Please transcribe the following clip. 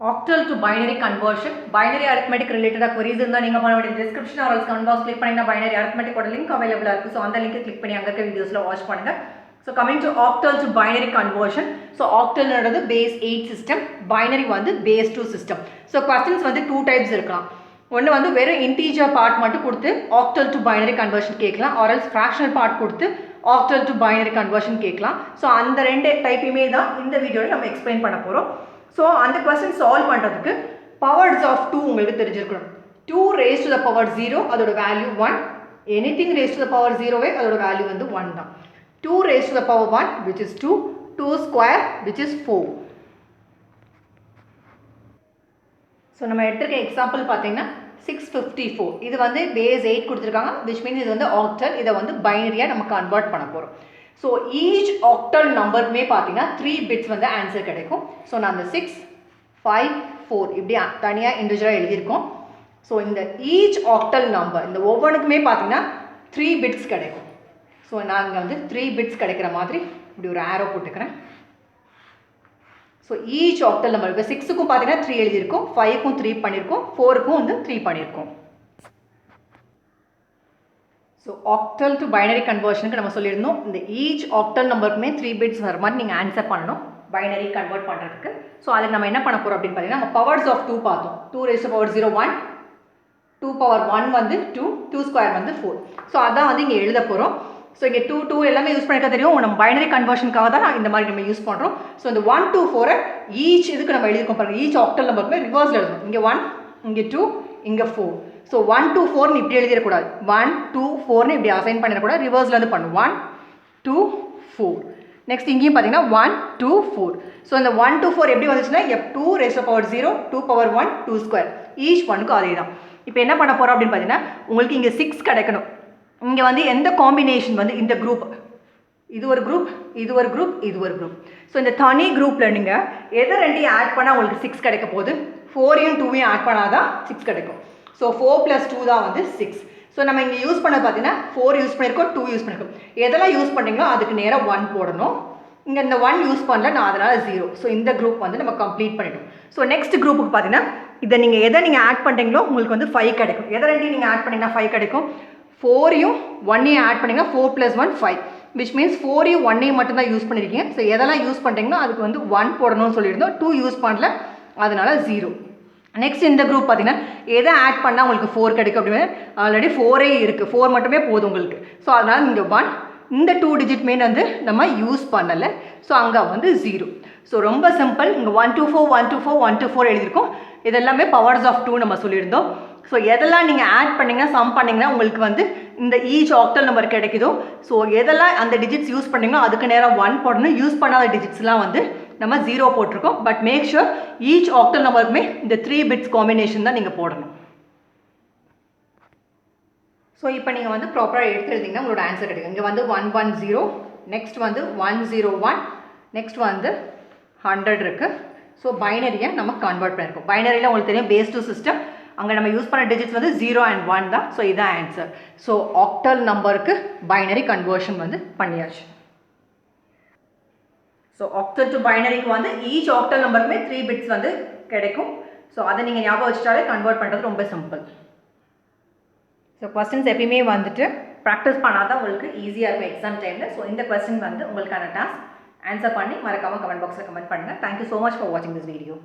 octal to binary conversion, binary arithmetic related queries இருந்தா நீங்க பண்ண வேண்டிய description or else comment box click பண்ணீங்கன்னா binary arithmetic ஓட link available இருக்கு. So அந்த link click பண்ணி அங்க இருக்க வீடியோஸ்ல வாட்ச் பண்ணுங்க. So coming to octal to binary conversion. So octal ன்றது base 8 system, binary வந்து base 2 system. So questions வந்து two types இருக்கலாம். ஒன்னு வந்து வெறும் integer part மட்டும் கொடுத்து octal to binary conversion கேட்கலாம், or else fractional part கொடுத்து octal to binary conversion கேட்கலாம். So அந்த ரெண்டு டைப்புமே தான் இந்த வீடியோல நம்ம எக்ஸ்பிளைன் பண்ண போறோம். So அந்த question solve பண்றதுக்கு powers of 2 உங்களுக்கு தெரிஞ்சிருக்கணும். 2 raised to the power 0 அதோட value 1, anything raised to the power 0 அதோட value வந்து 1 தான். 2 raised to the power 1 which is 2, 2 square which is 4. So நம்ம எடுத்துக்க எக்ஸாம்பிள் பார்த்தீங்கன்னா 654 இது வந்து base 8 கொடுத்துருக்காங்க, which means இது வந்து octal, இதை வந்து பைனரியாக நம்ம கன்வெர்ட் பண்ண போகிறோம். ஸோ ஈச் ஆக்டல் நம்பருக்குமே பார்த்தீங்கன்னா 3 பிட்ஸ் வந்து ஆன்சர் கிடைக்கும். ஸோ நான் அந்த 6, 5, 4 இப்படி தனியாக இண்டிவிஜுவலாக எழுதியிருக்கோம். ஸோ இந்த ஈச் ஆக்டல் நம்பர் இந்த ஒவ்வொன்றுக்குமே பார்த்தீங்கன்னா 3 பிட்ஸ் கிடைக்கும். ஸோ நான் இங்கே வந்து 3 பிட்ஸ் கிடைக்கிற மாதிரி இப்படி ஒரு ஆரோ போட்டுக்கிறேன். ஸோ ஈச் ஆக்டல் நம்பர் இப்போ 6க்கும் பார்த்தீங்கன்னா 3 எழுதியிருக்கோம், 5க்கும் 3 பண்ணியிருக்கோம், 4க்கும் வந்து 3 பண்ணியிருக்கோம். ஸோ ஆக்டல் டு பைனரி கன்வர்ஷனுக்கு நம்ம சொல்லியிருந்தோம், இந்த ஈச் ஆக்டல் நம்பருக்குமே 3 பிட்ஸ் வர மாதிரி நீங்கள் ஆன்சர் பண்ணணும் பைனரி கன்வெர்ட் பண்ணுறதுக்கு. ஸோ அதுக்கு நம்ம என்ன பண்ண போகிறோம் அப்படின்னு பார்த்தீங்கன்னா, நம்ம பவர்ஸ் ஆஃப் 2 பார்த்தோம். 2 raised to power 0 1, 2 power 1 வந்து 2, 2 square வந்து 4. ஸோ அதான் வந்து இங்கே எழுத போகிறோம். ஸோ இங்கே 2 2 எல்லாமே யூஸ் பண்ணிக்க தெரியும், நம்ம பைனரி கன்வர்ஷனுக்காக தான் இந்த மாதிரி நம்ம யூஸ் பண்ணுறோம். ஸோ இந்த 1 2 4 ஈச் இதுக்கு நம்ம எழுதிருக்கோம் பாருங்கள், ஈச் ஆக்டல் நம்பருக்குமே ரிவர்ஸில் எழுதணும். இங்கே 1, இங்கே 2, இங்கே 4. ஸோ 1 2 4 இப்படி எழுதிடக்கூடாது, 1 2 4 இப்படி அசைன் பண்ணிடக்கூடாது, ரிவர்ஸில் வந்து பண்ணும் 1 2 4. நெக்ஸ்ட் இங்கேயும் பார்த்தீங்கன்னா 1 2 4. ஸோ இந்த 1 2 4 எப்படி வந்துச்சுன்னா 2 raised to power 0, 2 power 1, 2 square each ஒன்னுக்கும் அதே தான். இப்போ என்ன பண்ண போகிறோம் அப்படின்னு பார்த்தீங்கன்னா, உங்களுக்கு இங்கே 6 கிடைக்கணும். இங்கே வந்து எந்த காம்பினேஷன் வந்து இந்த குரூப், இது ஒரு குரூப், இது ஒரு குரூப், இது ஒரு குரூப். ஸோ இந்த தனி குரூப்பில் நீங்கள் எதை ரெண்டையும் ஆட் பண்ணால் உங்களுக்கு 6 கிடைக்க போகுது, 4யும் 2யும் ஆட் பண்ணால் தான் 6 கிடைக்கும். ஸோ 4 + 2 தான் வந்து 6. ஸோ நம்ம இங்கே யூஸ் பண்ண பார்த்தீங்கன்னா 4 யூஸ் பண்ணியிருக்கோம், 2 யூஸ் பண்ணியிருக்கோம். எதெல்லாம் யூஸ் பண்ணுறீங்களோ அதுக்கு நேராக 1 போடணும். இங்கே இந்த 1 யூஸ் பண்ணல, நான் அதனால் 0. ஸோ இந்த குரூப் வந்து நம்ம கம்ப்ளீட் பண்ணிட்டோம். ஸோ நெக்ஸ்ட் குரூப்புக்கு பார்த்தீங்கன்னா இதை நீங்கள் எதை நீங்கள் ஆட் பண்ணுறீங்களோ உங்களுக்கு வந்து 5 கிடைக்கும். எதை ரெண்டையும் நீங்கள் ஆட் பண்ணிங்கன்னா 5 கிடைக்கும். 4யும் 1யும் ஆட் பண்ணிங்கன்னா 4 + 1 5, which means 4யும் 1யும் மட்டும்தான் யூஸ் பண்ணியிருக்கீங்க. ஸோ எதெல்லாம் யூஸ் பண்ணுறீங்களோ அதுக்கு வந்து 1 போடணும்னு சொல்லியிருந்தோம், 2 யூஸ் பண்ணல, அதனால் 0. நெக்ஸ்ட் இந்த குரூப் பார்த்தீங்கன்னா எதை ஆட் பண்ணால் உங்களுக்கு 4 கிடைக்கும் அப்படின்னு, ஆல்ரெடி 4 இருக்குது, 4 மட்டுமே போதும் உங்களுக்கு. ஸோ அதனால் இங்கே 1, இந்த 2 டிஜிட் மெயின் வந்து நம்ம யூஸ் பண்ணலை, ஸோ அங்கே வந்து 0. ஸோ ரொம்ப சிம்பிள், இங்கே 1 2 4 1 2 4 1 2 4 எழுதியிருக்கோம். இதெல்லாமே பவர்ஸ் ஆஃப் 2 நம்ம சொல்லியிருந்தோம். ஸோ எதெல்லாம் நீங்கள் ஆட் பண்ணிங்கன்னா சம் பண்ணிங்கன்னா உங்களுக்கு வந்து இந்த ஈச் ஆக்டல் நம்பர் கிடைக்குதோ, ஸோ எதெல்லாம் அந்த டிஜிட்ஸ் யூஸ் பண்ணிங்களோ அதுக்கு நேரம் 1 போடணும். யூஸ் பண்ணாத டிஜிட்ஸ்லாம் வந்து நம்ம 0 போட்டிருக்கோம். But make sure each octal நம்பருக்குமே இந்த 3 பிட்ஸ் காம்பினேஷன் தான் நீங்கள் போடணும். ஸோ இப்போ நீங்கள் வந்து ப்ராப்பராக எடுத்துருந்தீங்கன்னா உங்களோட ஆன்சர் கிடைக்கும். இங்கே வந்து 110, நெக்ஸ்ட் வந்து 101, நெக்ஸ்ட் வந்து 100 இருக்குது. ஸோ பைனரியை நம்ம கன்வெர்ட் பண்ணியிருக்கோம். பைனரியில் உங்களுக்கு தெரியும் பேஸ் 2 சிஸ்டம், அங்கே நம்ம யூஸ் பண்ண டிஜிட்ஸ் வந்து 0 and 1 தான். ஸோ இதான் ஆன்சர். ஸோ ஆக்டல் நம்பருக்கு பைனரி கன்வர்ஷன் வந்து பண்ணியாச்சு. ஸோ ஆக்டல் டு பைனரிக்கு வந்து ஈச் ஆக்டல் நம்பருக்குமே 3 பிட்ஸ் வந்து கிடைக்கும். ஸோ அதை நீங்கள் ஞாபகம் வச்சுட்டாலே கன்வெர்ட் பண்ணுறது ரொம்ப சிம்பிள். ஸோ கொஸ்டின்ஸ் எப்பயுமே வந்துட்டு ப்ராக்டிஸ் பண்ணால் தான் உங்களுக்கு ஈஸியாக இருக்கும் எக்ஸாம் டைமில். ஸோ இந்த கொஸ்டின் வந்து உங்களுக்கான டாஸ்க், ஆன்சர் பண்ணி மறக்காமல் கமெண்ட் பாக்ஸில் கமெண்ட் பண்ணுங்கள். தேங்க்யூ ஸோ மச் ஃபார் வாட்சிங் திஸ் வீடியோ.